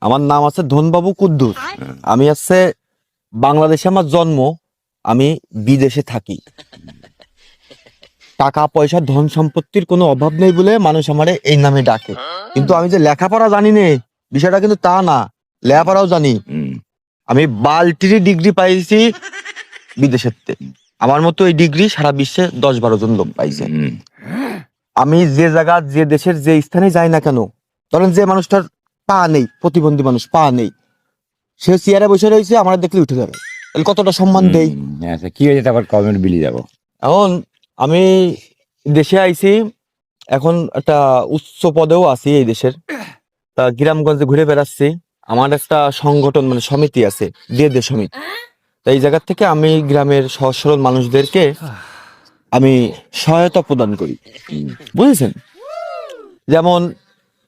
আমার নাম আছে ধনবাবু কুদ্দুস। আমি আছে বাংলাদেশে আমার জন্ম, আমি বিদেশে থাকি। টাকা পয়সা ধন সম্পত্তির কোনো অভাব নেই বলে মানুষ আমারে এই নামে ডাকে। কিন্তু আমি যে লেখাপড়া জানি নে, বিষয়টা কিন্তু তা না। লেখাপড়াও জানি। আমি বালটির ডিগ্রি পাইছি বিদেশের থেকে। আমার মতো এই ডিগ্রি সারা বিশ্বে 10-12 জন লোক পাইছে। আমি যে জায়গা, যে দেশের যে স্থানে যাই না কেন, ধরেন যে মানুষটার পা নেই, প্রতিবন্ধী মানুষ পা নেই, সে চেয়ারে বসে রয়েছে, আমার দেখলে উঠে যাবে। তাহলে কতটা সম্মান দেই। আচ্ছা, কি হয়েছে তারপর কমেন্ট বিলি যাবো? এখন আমি দেশে আইছি, এখন একটা উচ্চ পদেও আছি এই দেশের। তা গ্রামগঞ্জে ঘুরে বেড়াচ্ছি। আমার একটা সংগঠন মানে সমিতি আছে, দে সমিতি। তা এই জায়গা থেকে আমি গ্রামের সহজ সরল মানুষদেরকে আমি সহায়তা প্রদান করি, বুঝেছেন? যেমন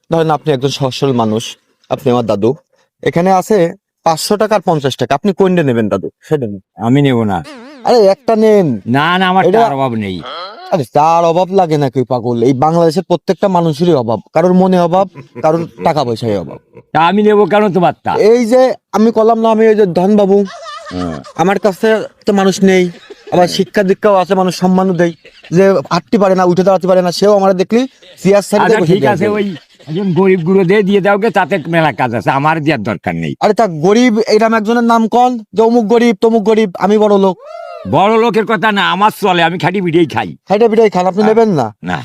ধরেন আপনি একজন সহজ সরল মানুষ, আপনি আমার দাদু, এখানে আছে 500 টাকা আর 50 টাকা, আপনি কোনটা নেবেন দাদু? সেটা নেন। আমি নেবো না। আরে একটা নেন। না না, আমার এটা- টাকার অভাব নেই। আরে তার অভাব লাগে নাকি পাগল? এই বাংলাদেশের প্রত্যেকটা মানুষেরই অভাব, কারোর মনে অভাব, কারোর টাকা পয়সায় অভাব। তা আমি নেবো কেন তোমার তা? এই যে আমি কলাম না, আমি ওই যে ধনবাবু, আমার কাছে তো মানুষ নেই, আবার শিক্ষা দীক্ষাও আছে, মানুষ সম্মানও দেয়। যে হাঁটতে পারে না, উঠে দাঁড়াতে পারে না, সেও আমার দেখলি চেয়ার আচ্ছা সাইডে বসে ঠিক আছে, দেয়। ওই একজন গরিব গুলো দিয়ে দাও গে, তাতে মেলা কাজ আছে, আমার দেওয়ার দরকার নেই। আরে তা গরিব এইরকম একজনের নাম কন যে অমুক গরিব তমুক গরিব, আমি বড় লোক। বড় লোকের কথা না, আমার চলে, আমি খাটি বিড়িই খাই। হাইটা বিটাই খান, আপনি নেবেন না? না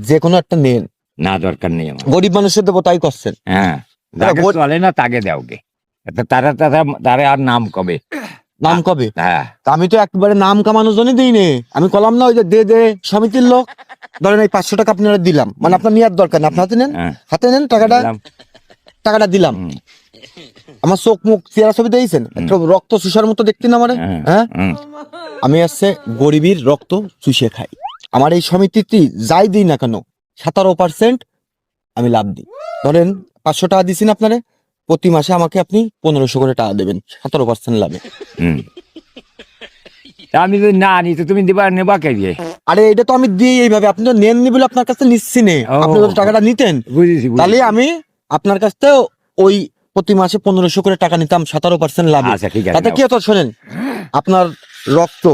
যে কোনো একটা নেন, না, দরকার নেই আমার। গরিব মানুষের দেবো তাই করছেন। হ্যাঁ, যাকে চলে না তাকে দাও গে। তারা তারা তারা আর নাম কবে? নাম কবে? হ্যাঁ, তা আমি তো একবারে নাম কামানোর জন্য দিই নে। আমি কলাম না ওই যে দে সমিতির লোক, ধরেন এই 500 টাকা আপনারা দিলাম, মানে আপনার নেওয়ার দরকার না, আপনি হাতে নেন, হ্যাঁ। হাতে নেন টাকাটা, দিলাম। টাকাটা দিলাম। আমার চোখ মুখ চেহারা ছবি দিয়েছেন, একটু রক্ত চুষার মতো দেখতে না আমারে? হ্যাঁ, আমি আসছে গরিবের রক্ত চুষে খাই। আমার এই সমিতিতে যাই দিই না কেন 17% আমি লাভ দিই। ধরেন 500 টাকা দিচ্ছেন আপনারে, প্রতি মাসে আমাকে আপনি 1500 করে টাকা দেবেন, 17% লাভে। তা আমি যদি না নি তো তুমি নেবা কে দিয়ে? আরে এটা তো আমি দিই এইভাবে, আপনি তো নেননি বলে আপনার কাছে নিচ্ছি নে। ও। আপনি যদি টাকাটা নিতেন বুঝেছি তাহলে আমি আপনার কাছ থেকে ওই প্রতি মাসে 1500 করে টাকা নিতাম, 17% লাভে। আচ্ছা, ঠিক আছে, তাতে নাও। কি হতো শোনেন, আপনার রক্ত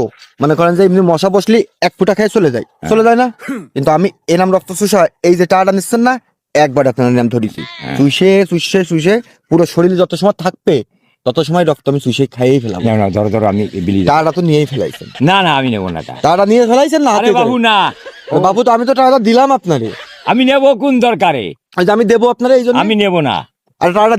মনে করেন যে এমনি মশা বসলি 1 ফুটা খেয়ে চলে যায় না? কিন্তু আমি এনাম রক্ত চুষা এই যে টাকাটা নিচ্ছেন না, একবার আপনার নাম ধরেছি, চুষে পুরো শরীরে যত সময় থাকবে তত সময় রক্ত আমি চুষে খাইয়েই ফেলাম। না, না, ধরো আমি বিলি যাবো। টাকাটা তো নিয়েই ফেলাইছেন। না না, আমি নেবো না তা। টাকাটা নিয়ে ফেলাইছেন না আরে হাতে করে? বাবু না, বাবু তো আমি তো টাকাটা দিলাম আপনারে, আমি নেবো কোন দরকারে? ওই যে আমি দেবো আপনারে এই জন্য। আমি নেবো না। আর টাকাটা